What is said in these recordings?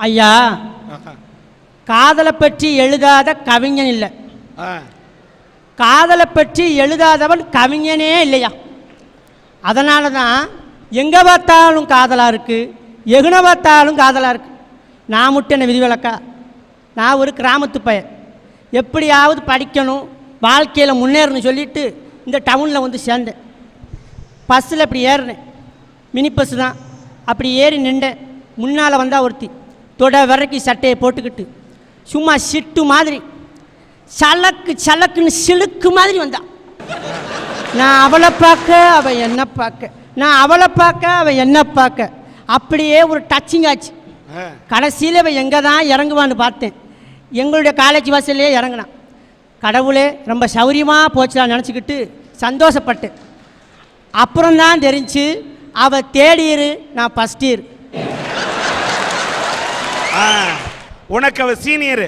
ஐயா, காதலை பற்றி எழுதாத கவிஞன் இல்லை, காதலை பற்றி எழுதாதவன் கவிஞனே இல்லையா. அதனால தான் எங்கே பார்த்தாலும் காதலாக இருக்குது, எகுன பார்த்தாலும் காதலாக இருக்குது. நான் மட்டும் என்ன விதிவிலக்கா? நான் ஒரு கிராமத்து பையன், எப்படியாவது படிக்கணும், வாழ்க்கையில் முன்னேறணும்னு சொல்லிவிட்டு இந்த டவுனில் வந்து சேர்ந்தேன். பஸ்ஸில் இப்படி ஏறினேன், மினி பஸ்ஸு தான். அப்படி ஏறி நின்றேன். முன்னால் வந்தால் ஒருத்தி தொட வரைக்கும் சட்டையை போட்டுக்கிட்டு சும்மா சிட்டு மாதிரி சலக்கு சலக்குன்னு சிலுக்கு மாதிரி வந்தா. நான் அவளை பார்க்க அவள் என்ன பார்க்க, நான் அவளை பார்க்க அவள் என்ன பார்க்க, அப்படியே ஒரு டச்சிங் ஆச்சு. கடைசியில் அவள் எங்கே தான் இறங்குவான்னு பார்த்தேன். எங்களுடைய காலேஜ் வாசல்லையே இறங்கினான். கடவுளே ரொம்ப சௌரியமாக போச்சுலாம் நினச்சிக்கிட்டு சந்தோஷப்பட்டேன். அப்புறம்தான் தெரிஞ்சு அவள் தேர்ட் இயரு, நான் ஃபஸ்ட் இயர். உனக்கு அவ சீனியரு.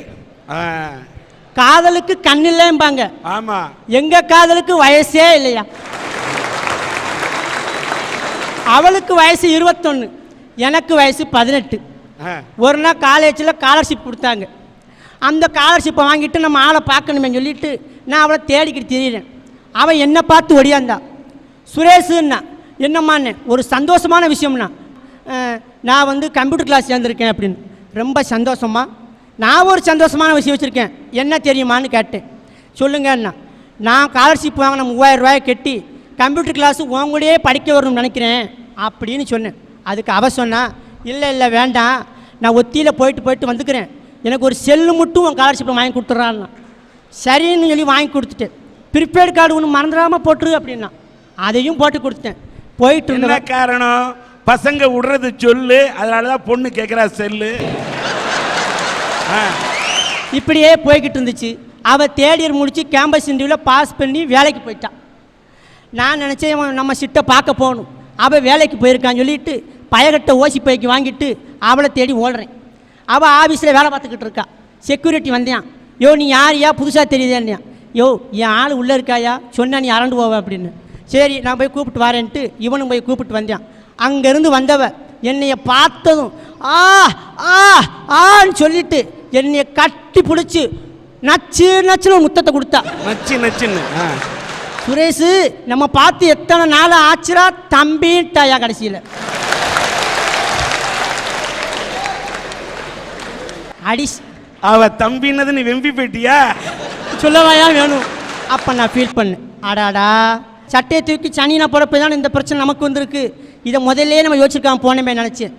காதலுக்கு கண்ணில்லைம்பாங்க. ஆமா, எங்க காதலுக்கு வயசே இல்லையா. அவளுக்கு வயசு 21, எனக்கு வயசு 18. ஒரு நாள் காலேஜில் ஸ்காலர்ஷிப் கொடுத்தாங்க. அந்த ஸ்காலர்ஷிப்பை வாங்கிட்டு நம்ம ஆளை பார்க்கணுமே சொல்லிட்டு நான் அவளை தேடிக்கிட்டு திரியிறேன். அவன் என்னை பார்த்து ஒடியாந்தா. சுரேஷுன்னா என்னம்மான்னு, ஒரு சந்தோஷமான விஷயம்னா, நான் வந்து கம்ப்யூட்டர் கிளாஸ் சேர்ந்துருக்கேன் அப்படின்னு. ரொம்ப சந்தோஷமா, நான் ஒரு சந்தோஷமான விஷயம் வச்சுருக்கேன், என்ன தெரியுமான்னு கேட்டேன். சொல்லுங்கண்ணா, நான் ஸ்காலர்ஷிப் வாங்கின 3000 ரூபாயை கட்டி கம்ப்யூட்டர் கிளாஸு உங்களையே படிக்க வரணும்னு நினைக்கிறேன் அப்படின்னு சொன்னேன். அதுக்கு அவ சொன்னா, இல்லை இல்லை வேண்டாம், நான் ஒத்தியில் போயிட்டு வந்துக்கிறேன், எனக்கு ஒரு செல்லு மட்டும் உன் ஸ்காலர்ஷிப்பை வாங்கி கொடுத்துட்றான்னா. சரின்னு சொல்லி வாங்கி கொடுத்துட்டேன். ப்ரிபேர்ட் கார்டு ஒன்று மறந்துடாமல் போட்டுரு அப்படின்னா அதையும் போட்டு கொடுத்தேன். போயிட்டு என்ன காரணம்? பசங்க விடுறது சொல்லு, அதனால தான் பொண்ணு கேட்குறா செல்லு. இப்படியே போய்கிட்டு இருந்துச்சு. அவள் தேர்ட் இயர் முடித்து கேம்பஸ் இன்டர்வியூவில் பாஸ் பண்ணி வேலைக்கு போயிட்டான். நான் நினச்சேன் நம்ம சிட்டை பார்க்க போகணும். அவள் வேலைக்கு போயிருக்கான்னு சொல்லிட்டு பயகட்ட ஓசி பைக்கு வாங்கிட்டு அவளை தேடி ஓடுறேன். அவள் ஆஃபீஸில் வேலை பார்த்துக்கிட்டு இருக்கா. செக்யூரிட்டி வந்தேன். யோ நீ யாரையா புதுசாக தெரியுதேன்னியா. யோ என் ஆள் உள்ளே இருக்காயா, சொன்னால் நீ அரண்டு போவ அப்படின்னு. சரி நான் போய் கூப்பிட்டு வரேன்ட்டு இவனும் போய் கூப்பிட்டு வந்தேன். அங்கேருந்து வந்தவ என்னைய பார்த்ததும் ஆ ஆ ஆன்னு சொல்லிட்டு என்னைய கட்டி பிடிச்சி நச்சு நச்சுன்னு முத்தத்தை கொடுத்தா. நச்சு நச்சுன்னு. சுரேஷு நம்ம பார்த்து எத்தனை நாள் ஆச்சுரா தம்பிட்டாயா. கடைசியில் அடிஸ் அவ தம்பின்னது நீ வெம்பி போயிட்டியா? சொல்லவாயா வேணும். அப்போ நான் ஃபீல் பண்ணேன், அடாடா சட்டையை தூக்கி சனினா போகிறப்ப தான் இந்த பிரச்சனை நமக்கு வந்திருக்கு. இதை முதல்ல நம்ம யோசிச்சிருக்காம போனமே நினச்சேன்.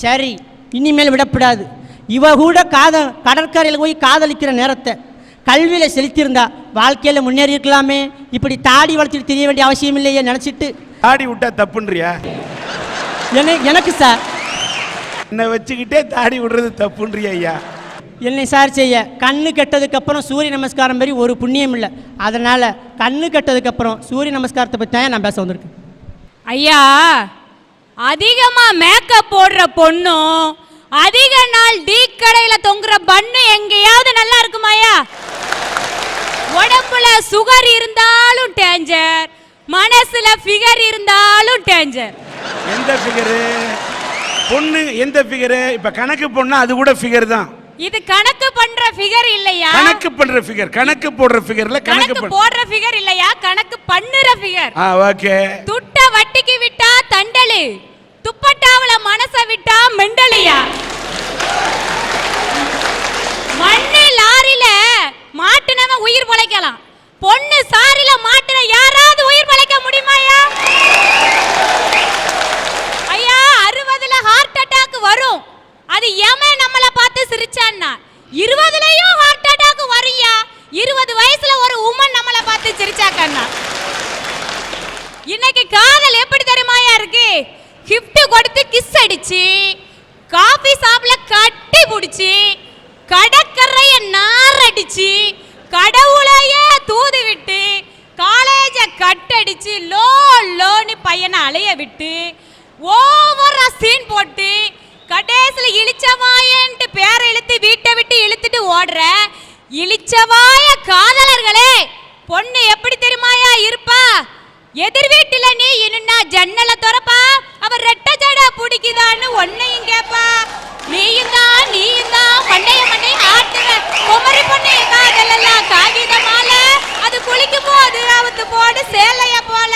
சரி இனிமேல் விடப்படாது. இவ கூட கடற்கரையில் போய் காதலிக்கிற நேரத்தை கல்வியில் செலுத்தியிருந்தா வாழ்க்கையில் முன்னேறி இருக்கலாமே. இப்படி தாடி வளர்த்துட்டு தெரிய வேண்டிய அவசியம் இல்லையே நினச்சிட்டு. தாடி விட்டா தப்புன்றியா? எனக்கு சார் என்னை வச்சுக்கிட்டே தாடி விடுறது தப்புன்றியா ஐயா? என்னை சார் செய்ய கண்ணு கெட்டதுக்கப்புறம் சூரிய நமஸ்காரம் மாதிரி ஒரு புண்ணியம் இல்லை. அதனால் கண்ணு கெட்டதுக்கப்புறம் சூரிய நமஸ்காரத்தை பற்றி தான் நான் பேச வந்திருக்கேன். ஐயா, அதிகமாக மேக்கப் போடுற பொண்ணும் அதிக நாள் டீ கடையில் தொங்குற பண்ணு எங்கேயாவது நல்லா இருக்குமாயா? உடம்புல சுகர் இருந்தாலும் டேஞ்சர், மனசுல ஃபிகர் இருந்தாலும் டேஞ்சர். எந்த ஃபிகரு பொண்ணு? எந்த ஃபிகரு? இப்ப கணக்கு பொண்ணா அது கூட ஃபிகர் தான். இது கணக்கு பண்ற ஃபிகர் இல்லையா? கணக்கு பண்ற ஃபிகர், கணக்கு போடுற ஃபிகர்ல கணக்கு போடுற ஃபிகர் இல்லையா, கணக்கு பண்ணுற ஃபிகர். ஓகே. துட்ட வட்டிக்கு விட்டா தண்டலு, துப்பட்டாவுல மனச விட்டா மெண்டலியா. மண்ணு லாரில மாட்டுனவன் உயிர் பழைக்கலாம், பொண்ணு சாரில மாட்டுன யாராவது உயிர் பழைக்க முடியுமாயா? ஐயா 60ல ஹார்ட் அட்டாக் வரும், அது ஏமே நம்மள பார்த்து சிரிச்சான்னா. 20லயும் ஹார்ட் அட்டாக் வரும்யா. 20 வயசுல ஒரு உமன் நம்மள பார்த்து சிரிச்சாக்கன்னா. இன்னைக்கு காதல் எப்படி தெரியுமாயா இருக்கு? கிஃப்ட் கொடுத்து கிஸ் அடிச்சு, காபி ஷாப்ல கட்டி பிடிச்சி, கடற்கரைய நாரடிச்சு, கடவுளையே தூது விட்டு, காலேஜ கட்டடிச்சு, லோன்னு பையனை அலைய விட்டு, ஓவரா சீன் போட்டு, கடைசில இளிச்சவாயன்ட்டு பேரை இழுத்து வீட்டை விட்டு இழுத்துட்டு ஓடுற இளிச்சவாய காதலர்களே, பொண்ணு எப்படி தெரியுமாயா இருப்பா? எதிர் வீட்டுல நீ இன்னும் ஜன்னல திறப்பா, அவ ரெட்ட ஜடை பிடிக்குதான்னு ஒன்னையும் கேப்பா. நீயும் தான் இழுத்து போடு சேலைய போல.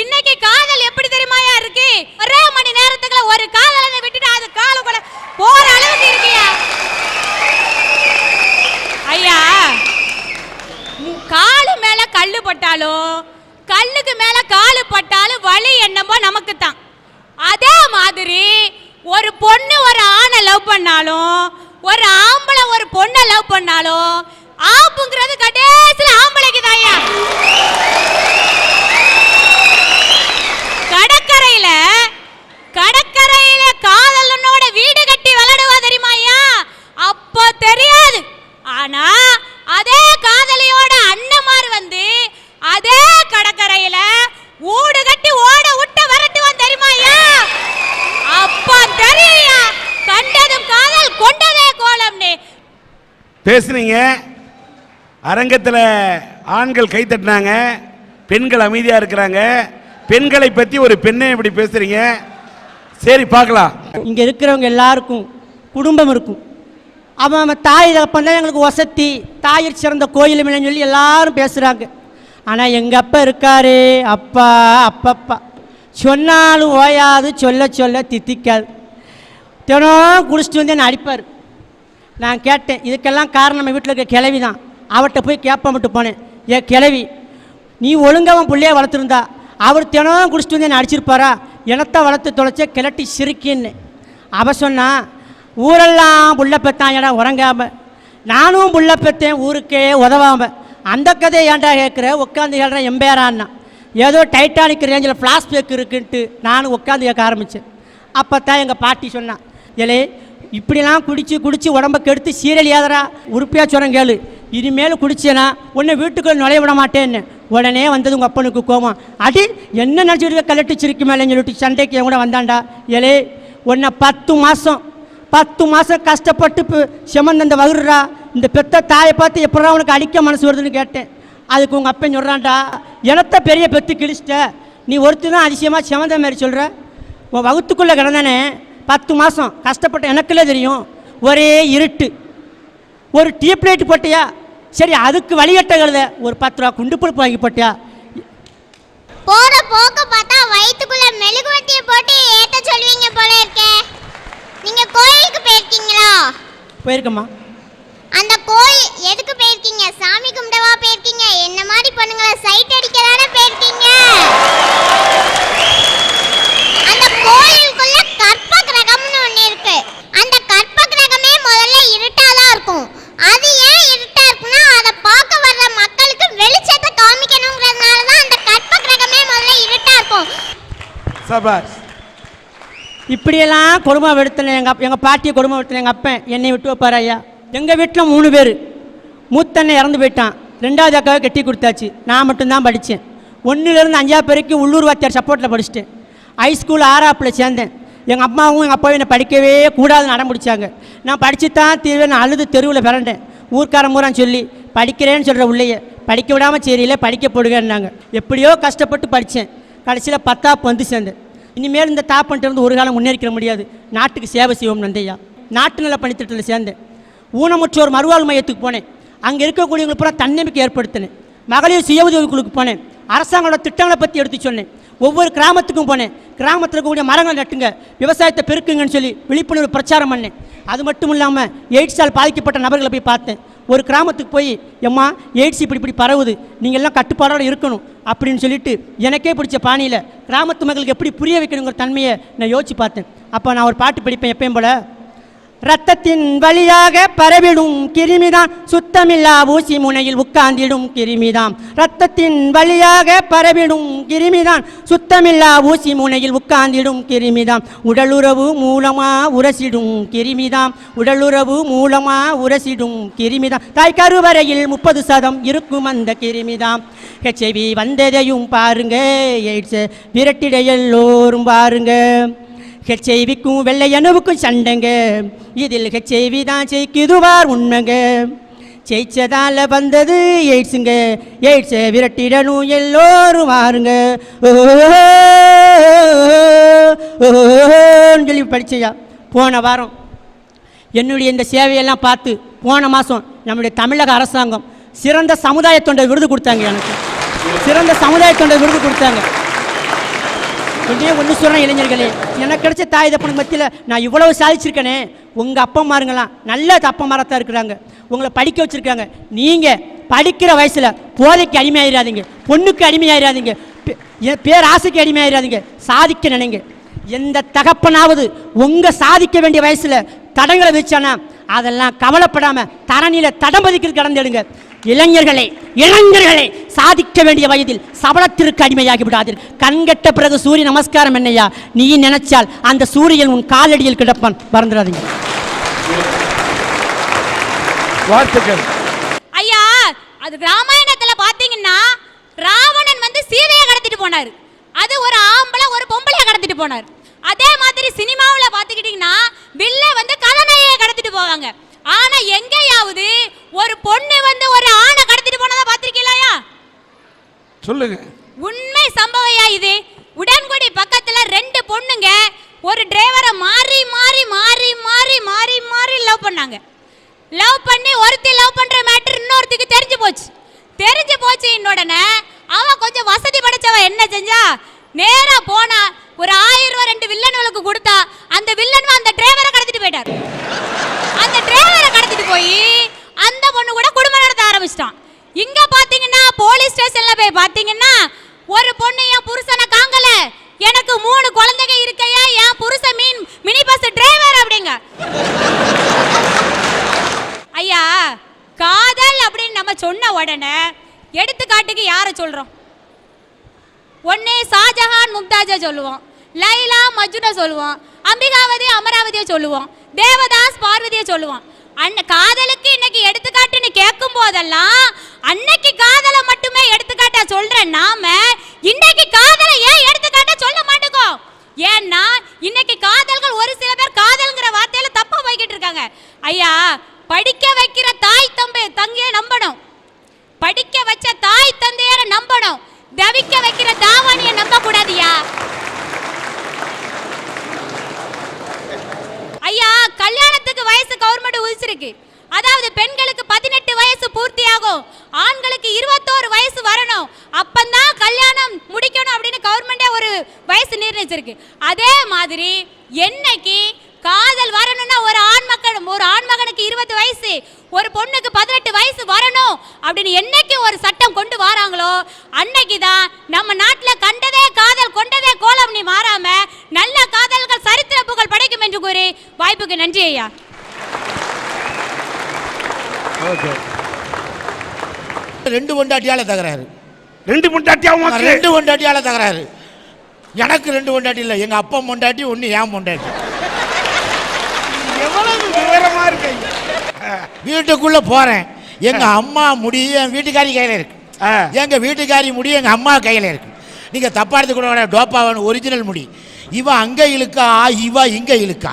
இன்னைக்கு காதல் எப்படி தெரியுமாயா இருக்கு? ஒரே மணி நேரத்துக்குள்ள ஒரு காதலனை விட்டுட்டு அது கால கூட போற அளவுக்கு இருக்கியா ஐயா. காலு மேல கல்லு பட்டாலும் கல்லுக்கு மேல காலு பட்டாலும் வலி என்னமோ நமக்கு தான். அதே மாதிரி ஒரு பொண்ணு ஒரு ஆணை லவ் பண்ணாலும் ஒரு ஆம்பளை ஒரு பொண்ணை லவ் பண்ணாலும் ஆப்புங்கிறது கடைசியில் ஆம்பளைக்கு தாயா. கடற்கரையில காதலனோட வீடு கட்டி விளையாடுவா தெரியுமாயா? அப்போ தெரியாது. ஆனா அதே காதலியோட அண்ணமார் வந்து அதே கடற்கரையில ஊடு கட்டி ஓட விட்டு வரட்டுவான் தெரியுமாயா? அப்போ தெரியா கண்டதும் காதல் கொண்டதே கோலம்னு பேசுனீங்க. அரங்கத்தில் ஆண்கள் கை தட்டினாங்க, பெண்கள் அமைதியாக இருக்கிறாங்க. பெண்களை பற்றி ஒரு பெண்ணை இப்படி பேசுறீங்க, சரி பார்க்கலாம். இங்கே இருக்கிறவங்க எல்லாருக்கும் குடும்பம் இருக்கும். அவன் தாய் தகப்பன் எங்களுக்கு வசதி, தாயிற் சிறந்த கோயில் இல்லைன்னு சொல்லி எல்லாரும் பேசுகிறாங்க. ஆனால் எங்கள் அப்பா இருக்காரு, அப்பா அப்பப்பா சொன்னாலும் ஓயாது, சொல்ல சொல்ல தித்திக்காது. தினம் குடிச்சிட்டு வந்து என்னை அடிப்பார். நான் கேட்டேன், இதுக்கெல்லாம் காரணம் நம்ம வீட்டில் இருக்க கிளவி தான். அவர்கிட்ட போய் கேட்ப மட்டும் போனேன், ஏ கிளவி நீ ஒழுங்காவும் பிள்ளைய வளர்த்துருந்தா அவர் தினம் குடிச்சிட்டு வந்து என்னை அடிச்சிருப்பாரா? இனத்தை வளர்த்து தொலைச்ச கிளட்டி சிரிக்கின்னு. அவ சொன்னா, ஊரெல்லாம் புள்ள பெத்தான் இடம் உறங்காமல், நானும் புள்ள பெற்றேன் ஊருக்கே உதவாமல். அந்த கதையை ஏன்டா கேட்குற, உட்காந்து கேட்குறேன் எம்பேரான்னா. ஏதோ டைட்டானிக் ரேஞ்சில் ஃப்ளாஷ்பேக் இருக்குன்ட்டு நானும் உட்காந்து கேட்க ஆரம்பித்தேன். அப்போ தான் எங்கள் பாட்டி சொன்னான், ஏலே இப்படிலாம் குடிச்சு உடம்ப கெடுத்து சீரழி ஏதரா உறுப்பியா சொன்னேன் கேளு, இனிமேல் குடிச்சேனா உன்னை வீட்டுக்குள்ள நுழைய விட மாட்டேன்னு. உடனே வந்தது உங்கள் அப்பனுக்கு கோவம். அடி என்ன நினச்சிட்டு கலட்டி சிரிக்கு மேலேன்னு சொல்லிட்டு சண்டைக்கு என் கூட வந்தாண்டா. ஏலே உன்னை 10 மாதம் கஷ்டப்பட்டு செமந்த அந்த வகுறா, இந்த பெத்த தாயை பார்த்து எப்படா உனக்கு அடிக்க மனசு வருதுன்னு கேட்டேன். அதுக்கு உங்கள் அப்பன் சொல்கிறான்டா, எனத்தை பெரிய பெத்து கிழிச்சிட்ட, நீ ஒருத்தர் தான் அதிசயமாக செமந்த மாதிரி சொல்கிற. உன் வகுத்துக்குள்ளே கிடந்தானே 10 மாதம் கஷ்டப்பட்ட எனக்குள்ளே தெரியும். ஒரே இருட்டு, ஒரு டியூப் லைட் போட்டியா, சரி அதுக்கு வழிகட்ட கழுத ஒரு 10 ரூபா குண்டு பருப்பு வாங்கி போட்டியா. போற போக்க பார்த்தா வயித்துக்குள்ள மெழுகுவர்த்தியை போட்டு ஏத்த சொல்வீங்க போல இருக்கே. நீங்க கோயிலுக்கு போயிருக்கீங்களா? போயிருக்கம்மா. அந்த கோயில் எதுக்கு போயிருக்கீங்க? சாமி கும்பிடவா போயிருக்கீங்க? என்ன மாதிரி பொண்ணுங்களை சைட் அடிக்க தானே போயிருக்கீங்க? அந்த கோயிலுக்குள்ள கற்ப கிரகம்னு ஒண்ணு இருக்கு. அந்த கற்ப கிரகமே முதல்ல இருட்டாதான் இருக்கும். அது ஏன் இருட்டா இருக்குன்னா அதை பார்க்க வர்ற மக்களுக்கு வெளிச்சத்தை காமிக்கணுங்கிறதுனால தான் அந்த கற்ப கிரகமே முதல்ல இருட்டா இருக்கும். சபாஷ். இப்படியெல்லாம் கொடுமை எடுத்தேன். எங்கள் பாட்டியை கொடுமை எடுத்தேன். எங்கள் அப்பன் என்னை விட்டு வைப்பார் ஐயா. எங்கள் வீட்டில் 3 பேர். மூத்தண்ணை இறந்து போயிட்டான், 2வது அக்காவை கட்டி கொடுத்தாச்சு. நான் மட்டும்தான் படித்தேன். 1லேருந்து 5ஆவது வரைக்கும் உள்ளூர் வாத்தியார் சப்போர்ட்டில் படிச்சுட்டேன். ஹைஸ்கூல் 6ஆப்பில் சேர்ந்தேன். எங்கள் அம்மாவும் எங்கள் அப்பாவும் என்னை படிக்கவே கூடாதுன்னு அடம் பிடிச்சாங்க. நான் படித்து தான் தீர்வேன். நான் அழுது தெருவில் பிறண்டேன். ஊர்க்காரன் மூரான்னு சொல்லி படிக்கிறேன்னு சொல்கிற உள்ளேயே படிக்க விடாமல் சரியில்லை படிக்க போடுங்கன்னாங்க. எப்படியோ கஷ்டப்பட்டு படித்தேன். கடைசியில் 10ஆப்பு வந்து சேர்ந்தேன். இனிமேல் இந்த தாப்பன்ட்டு இருந்து ஒரு காலம் முன்னேறிக்க முடியாது, நாட்டுக்கு சேவை செய்வோம் நந்தையா. நாட்டு நல பணித்திட்டத்தில் சேர்ந்தேன். ஊனமுற்றோர் மறுவாழ்வு மையத்துக்கு போனேன். அங்கே இருக்கக்கூடியவங்களுக்கு பூரா தன்னம்பிக்கை ஏற்படுத்தினேன். மகளிர் சுய உதவிக்குழுக்கு போனேன். அரசாங்கோட திட்டங்களை பற்றி எடுத்து சொன்னேன். ஒவ்வொரு கிராமத்துக்கும் போனேன். கிராமத்தில் இருக்கக்கூடிய மரங்களை நட்டுங்க, விவசாயத்தை பெருக்குங்கன்னு சொல்லி விழிப்புணர்வு பிரச்சாரம் பண்ணேன். அது மட்டும் இல்லாமல் எய்ட்ஸால் பாதிக்கப்பட்ட நபர்களை போய் பார்த்தேன். ஒரு கிராமத்துக்கு போய், எம்மா எய்ட்ஸ் இப்படி பரவுது, நீங்கள் எல்லாம் கட்டுப்பாடோடு இருக்கணும் அப்படின்னு சொல்லிட்டு எனக்கே பிடிச்ச பாணியில் கிராமத்து மக்களுக்கு எப்படி புரிய வைக்கணுங்கிற தன்மையை நான் யோசிச்சு பார்த்தேன். அப்போ நான் ஒரு பாட்டு படிப்பேன் எப்பயும் போல். ரத்தத்தின் வழியாக பரவிடும் கிருமிதான், சுத்தமில்லா ஊசி முனையில் உட்கார்ந்திடும் கிருமிதான். ரத்தத்தின் வழியாக பரவிடும் கிருமிதான், சுத்தமில்லா ஊசி முனையில் உட்கார்ந்திடும் கிருமிதான். உடலுறவு மூலமா உரசிடும் கிருமிதான், உடலுறவு மூலமா உரசிடும் கிருமிதான். தாய் கருவறையில் 30% இருக்கும் அந்த கிருமிதான். HIV வந்ததையும் பாருங்க, எய்ட்ஸ் விரட்டிட எல்லோரும் பாருங்க. HIV-க்கும் வெள்ளை அணுவுக்கும் சண்டைங்க, இதில் HIV தான் ஜெயிக்குதுவார் உண்மைங்க. ஜெயிச்சதால வந்தது எய்ட்ஸுங்க, எய்ட்ஸை விரட்டிடணும் எல்லோரும் வாருங்க. சொல்லி படிச்சையா. போன வாரம் என்னுடைய இந்த சேவையெல்லாம் பார்த்து போன மாதம் நம்முடைய தமிழக அரசாங்கம் சிறந்த சமுதாய தொண்டை விருது கொடுத்தாங்க எனக்கு. சிறந்த சமுதாய தொண்டர் விருது கொடுத்தாங்க. ஒன்று சொல்கிறேன் இளைஞர்களே, எனக்கு கிடைச்ச தாய் தப்பனுக்கு மத்தியில் நான் இவ்வளவு சாதிச்சிருக்கேனே. உங்கள் அப்பா அம்மாருங்களாம் நல்ல அப்பா அம்மாரத்தான் இருக்கிறாங்க, உங்களை படிக்க வச்சுருக்காங்க. நீங்கள் படிக்கிற வயசில் போதைக்கு அடிமையாயிடாதீங்க, பொண்ணுக்கு அடிமையாயிடாதீங்க, பேராசைக்கு அடிமையாயிடாதீங்க, சாதிக்க நினைங்க. எந்த தகப்பனாவது உங்கள் சாதிக்க வேண்டிய வயசில் தடங்களை வச்சானா அதெல்லாம் கவலைப்படாமல் தரணியில் தடம் பதிக்கிறது கடந்துடுங்க. இளைஞர்களே இளைஞர்களே, சாதிக்க வேண்டிய வயதில் சபலத்திற்கு அடிமையாகி விடாதீர். கண்கட்ட பிறகு சூரிய நமஸ்காரம் என்னையா, நீ நினைச்சால் அந்த சூரியன் உன் காலடியில் கிடப்பான், மறந்துடாதீங்க. வாழ்த்துக்கள் ஐயா. அது ராமாயணத்துல பாத்தீங்கன்னா ராவணன் வந்து சீதையை கடத்திட்டு போனார், அது ஒரு ஆம்பளை ஒரு பொம்பளைய கடத்திட்டு போனார். அதே மாதிரி சினிமாவில் பார்த்துக்கிட்டீங்கன்னா வில்ல வந்து கதாநாயகியை கடத்திட்டு போவாங்க. ஆனா எங்கேயாவது ஒரு பொண்ணு வந்து ஒரு ஆணை கடத்திட்டு போனதா பார்த்திருக்கீங்களா? சொல்லுங்க. உண்மை சம்பவம்யா இது. உடன்குடி பக்கத்துல 2 பொண்ணுங்க ஒரு டிரைவரை மாறி மாறி மாறி மாறி மாறி மாறி லவ் பண்ணாங்க. லவ் பண்ணி ஒருத்தி லவ் பண்ற மேட்டர் இன்னொருத்திக்கு தெரிஞ்சு போச்சு. உடனே அவ கொஞ்சம் வசதி படைச்சவ என்ன செஞ்சா, நேரா போனா ஒரு 1000 ரூபாய் 2 வில்லன்களுக்கு கொடுத்தா, அந்த வில்லன் அந்த டிரைவரை கடத்திட்டு போயிட்டார். அந்த டிரைவரை கடத்திட்டு போய் அந்த பொண்ணு கூட குடும்பம் நடத்த ஆரம்பிச்சிட்டான். இங்க பாத்தீங்கன்னா போலீஸ் ஸ்டேஷன்ல போய் பாத்தீங்கன்னா ஒரு பொண்ணு என் புருஷனை காங்கல, எனக்கு 3 குழந்தைங்க இருக்கையா, என் புருஷன் மினி பஸ் டிரைவர் அப்படிங்க. ஐயா, காதல் அப்படின்னு நம்ம சொன்ன உடனே எடுத்துக்காட்டுக்கு யாரை சொல்றோம்? ஒன்னே ஷாஜஹான் மும்தாஜை சொல்லுவோம், லைலா மஜ்னுவை சொல்லுவோம், அம்பிகாவதி அமராவதியை சொல்லுவோம், தேவதாஸ் பார்வதியை சொல்லுவோம். காதலுக்கு இன்னைக்கு எடுத்துக்காட்டுன்னு கேட்கும் போதெல்லாம் அன்னைக்கு காதலை மட்டுமே எடுத்துக்காட்டா சொல்ற நாம இன்னைக்கு காதலை ஏன் எடுத்துக்காட்டா சொல்ல மாட்டோம்? ஏன்னா இன்னைக்கு காதல்கள் ஒரு சில பேர் காதல்ங்கிற வார்த்தையில தப்பா போய்கிட்டு இருக்காங்க. ஐயா, படிக்க வைக்கிற தாய் தந்தையை நம்பணும், படிக்க வச்ச தாய் தந்தையரை நம்பணும், தவிக்க வைக்கிற தாவானியை நம்ப கூடாதியா. ஐயா, கல்யாணத்துக்கு வயசு கவர்மெண்ட் உதிச்சிருக்கு. அதாவது பெண்களுக்கு 18 வயசு பூர்த்தி ஆகும், ஆண்களுக்கு 21 வயசு வரணும், அப்பந்தான் கல்யாணம் முடிக்கணும் அப்படின்னு கவர்மெண்டே ஒரு வயசு நிர்ணயிச்சிருக்கு. அதே மாதிரி என்னைக்கு காதல் வரணும்னா ஒரு ஆண்மகனுக்கு 20 வயசு, ஒரு பொண்ணுக்கு 18 வயசு வரணும் அப்படின்னு என்னைக்கு ஒரு சட்டம் கொண்டு வராங்களோ அன்னைக்கு தான் நம்ம நாட்டில் கண்டதே காதல் கொண்டதே கோலம் நீ மாறாம நல்ல காதல்கள் சரித்திர புகழ் படைக்கும் என்று கூறி வாய்ப்புக்கு நன்றி ஐயா. ரெண்டு பொண்டாட்டியால தகராறு. 2 பொண்டாட்டியாவும் 2 பொண்டாட்டியால தகராறு. எனக்கு 2 பொண்டாட்டி இல்லை, எங்க அப்பா பொண்டாட்டி ஒன்று ஏன் பொண்டாட்டி. எவ்வளவு விவரமா இருக்கு. வீட்டுக்குள்ள போறேன், எங்க அம்மா முடி என் வீட்டுக்காரி கையில இருக்கு, எங்க வீட்டுக்காரி முடி எங்க அம்மா கையில இருக்கு. நீங்க தப்பா எடுத்துக்கூட டோப்பாவன் ஒரிஜினல் முடி. இவ அங்க இழுக்கா, இவ இங்க இழுக்கா,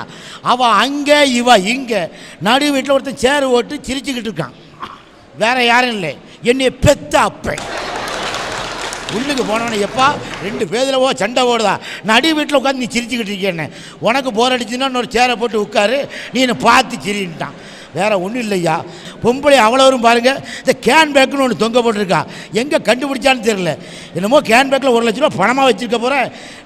அவ அங்க இவ இங்க. நடு வீட்டில் ஒருத்தன் சேரு ஓட்டு சிரிச்சுக்கிட்டு இருக்கான், வேற யாரும் இல்லை, என்னைய பெத்த அப்ப. உள்ளுக்கு போனவனே எப்பா 2 பேதில் சண்டை ஓடுதா, நடு வீட்டில் உட்காந்து நீ சிரிச்சுக்கிட்டு இருக்கேன்னு. உனக்கு போர் அடிச்சுன்னா இன்னொரு சேரை போட்டு உட்காரு, நீ என்னை பார்த்து சிரின்ட்டான். வேற ஒன்றும் இல்லையா. பொம்பளை அவ்வளோரும் பாருங்க, இந்த கேன் பேக்குன்னு ஒன்று தொங்க போட்டிருக்கா, எங்கே கண்டுபிடிச்சான்னு தெரியல. என்னமோ கேன் பேக்கில் 1 லட்ச ரூபா பணமாக வச்சுருக்க போகிற,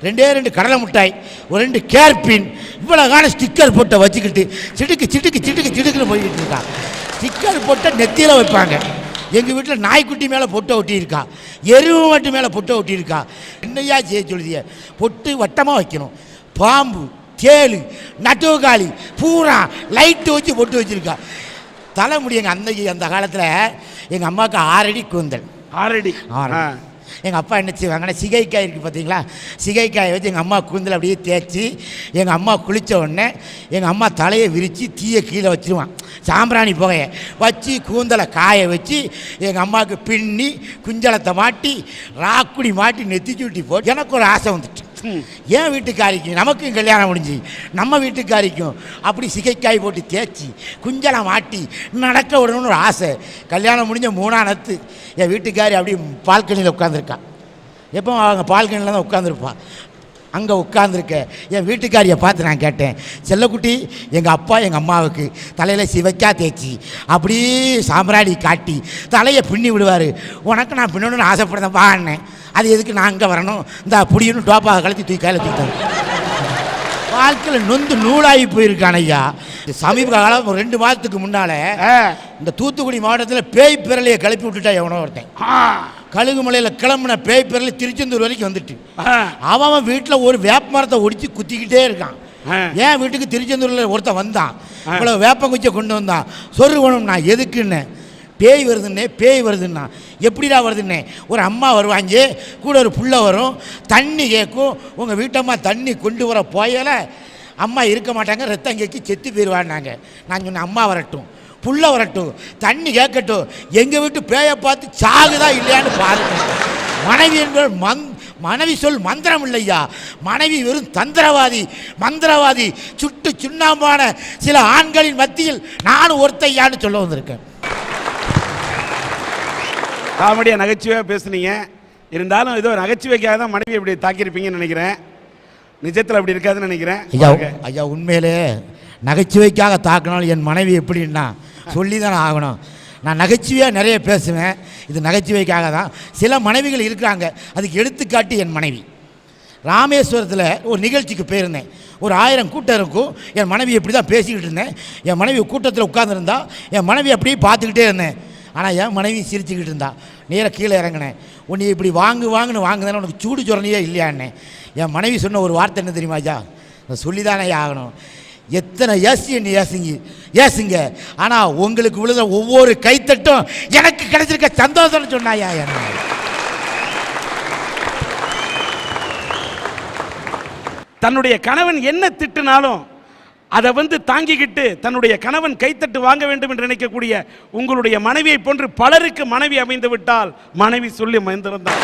2 கடலை மிட்டாய், ஒரு 2 கேர்பின், இவ்வளோ காண ஸ்டிக்கர் போட்ட வச்சுக்கிட்டு சிடுக்கு சிடுக்கு சிடுக்கு சிடுக்குன்னு போய்கிட்டு இருக்கா. ஸ்டிக்கர் போட்ட நெத்தியில் வைப்பாங்க. எங்கள் வீட்டில் நாய்க்குட்டி மேலே பொட்டை ஒட்டியிருக்கா, எருவு மாட்டு மேலே பொட்டை ஒட்டியிருக்கா. என்னையா செய்ய சொல்லுதிய, பொட்டு வட்டமாக வைக்கணும். பாம்பு, தேளு, நட்டுவக்காளி பூரா லைட்டு வச்சு பொட்டு வச்சுருக்கா. தலைமுடி எங்கள் அந்த காலத்தில் எங்கள் அம்மாவுக்கு 6 அடி கூந்தல். 6 அடி. எங்கள் அப்பா என்ன செய்வாங்கன்னா, சிகைக்காய் இருக்குது பார்த்தீங்களா, சிகைக்காயை வச்சு எங்கள் அம்மா கூந்தல் அப்படியே தேய்ச்சி, எங்கள் அம்மா குளித்த உடனே எங்கள் அம்மா தலையை விரித்து தீயை கீழே வச்சுருவான், சாம்பிராணி புகையை வச்சு கூந்தலை காய வச்சு எங்கள் அம்மாவுக்கு பின்னி குஞ்சலத்தை மாட்டி ராக்குடி மாட்டி நெத்தி சுட்டி போட்டு. எனக்கு ஒரு ஆசை வந்துட்டு, ஏன் வீட்டுக்காரிக்கும் நமக்கும் கல்யாணம் முடிஞ்சு நம்ம வீட்டுக்காரிக்கும் அப்படி சிகைக்காய் போட்டு தேய்ச்சி குஞ்சலை மாட்டி நடக்க விடணும்னு ஒரு ஆசை. கல்யாணம் முடிஞ்ச 3ஆம் நாத்து என் வீட்டுக்காரி அப்படி பால்கனியில் உட்காந்துருக்கா. எப்போ அவங்க பால்கனியில் தான் உட்காந்துருப்பாள். அங்கே உட்கார்ந்துருக்க என் வீட்டுக்காரியை பார்த்து நான் கேட்டேன், செல்லக்குட்டி, எங்கள் அப்பா எங்கள் அம்மாவுக்கு தலையில் சிவக்கா தேய்ச்சி அப்படியே சாம்பிராணி காட்டி தலையை பின்னி விடுவார், உனக்கு நான் பின்னணும்னு ஆசைப்படுறேன் வான்னேன். அது எதுக்கு நான் அங்கே வரணும், இந்த புடின்னு டோப்பாக கழுத்தி தூக்கி கையில் தூக்கிட்டாங்க. வாழ்க்கையில் நொந்து நூலாகி போயிருக்கான் ஐயா. சமீப காலம் ஒரு 2 மாதத்துக்கு முன்னால் இந்த தூத்துக்குடி மாவட்டத்தில் பேய் பிறலையை கிளப்பி விட்டுட்டா எவனோ ஒருத்தன். கழுகுமலையில் கிளம்புன பேய் பிறலை திருச்செந்தூர் வரைக்கும் வந்துட்டு அவன் வீட்டில் ஒரு வேப்ப மரத்தை ஒடிச்சு குத்திக்கிட்டே இருக்கான். ஏன் வீட்டுக்கு திருச்செந்தூரில் ஒருத்தன் வந்தான், இவ்வளோ வேப்பங்குச்சியை கொண்டு வந்தான், சொருகணும் நான் எதுக்குன்னு. பேய் வருதுன்னே, பேய் வருதுன்னா. எப்படிடா வருதுன்னே, ஒரு அம்மா வருவாங்க, கூட ஒரு புள்ள வரும், தண்ணி கேட்கும். உங்கள் வீட்டம்மா தண்ணி கொண்டு வர போயல அம்மா இருக்க மாட்டாங்க, ரத்தம் கேட்கி செத்து போயிடுவான்னாங்க. நான் சொன்னேன், அம்மா வரட்டும், புள்ள வரட்டும், தண்ணி கேட்கட்டும், எங்கள் வீட்டு பேயை பார்த்து சாகுதா இல்லையான்னு பாருங்க. மனைவி என்பது மனைவி சொல் மந்திரம் இல்லையா, மனைவி வெறும் தந்திரவாதி, மந்திரவாதி, சுட்டு சுண்ணாம்பான சில ஆண்களின் மத்தியில் நானும் ஒருத்தையான்னு சொல்ல வந்திருக்கேன். காமெடியாக நகைச்சுவையாக பேசுனீங்க. இருந்தாலும் ஏதோ நகைச்சுவைக்காக தான் மனைவி இப்படி தாக்கியிருப்பீங்கன்னு நினைக்கிறேன். நிஜத்தில் அப்படி இருக்காதுன்னு நினைக்கிறேன். ஐயா உண்மையிலே நகைச்சுவைக்காக தாக்கினாலும் என் மனைவி எப்படின்னா சொல்லி தானே ஆகணும். நான் நகைச்சுவையாக நிறைய பேசுவேன், இது நகைச்சுவைக்காக தான். சில மனைவிகள் இருக்கிறாங்க, அதுக்கு எடுத்துக்காட்டி என் மனைவி. ராமேஸ்வரத்தில் ஒரு நிகழ்ச்சிக்கு போயிருந்தேன், ஒரு 1000 கூட்டம் இருக்கும். என் மனைவி இப்படி தான் பேசிக்கிட்டு இருந்தேன். என் மனைவி கூட்டத்தில் உட்காந்துருந்தா, என் மனைவி அப்படியே பார்த்துக்கிட்டே இருந்தேன். ஆனால் என் மனைவி சிரிச்சுக்கிட்டு இருந்தா. நேராக கீழே இறங்கினேன், உன்னை இப்படி வாங்குன்னு வாங்குதானே, உனக்கு சூடு சொரணையே இல்லையான்னே. என் மனைவி சொன்ன ஒரு வார்த்தை என்ன தெரியுமாஜா, நான் சொல்லி தானே ஆகணும், எத்தனை நீ ஏசுங்க, ஆனால் உங்களுக்கு விழுத ஒவ்வொரு கைத்தட்டும் எனக்கு கிடைச்சிருக்க சந்தோஷம்னு சொன்னாயா. என்ன தன்னுடைய கணவன் என்ன திட்டுனாலும் அதை தாங்கிக்கிட்டு தன்னுடைய கணவன் கைத்தட்டு வாங்க வேண்டும் என்று நினைக்கக்கூடிய உங்களுடைய மனைவியை போன்று பலருக்கு மனைவி அமைந்து விட்டால் மனைவி சொல்லி மந்திரம்தான்.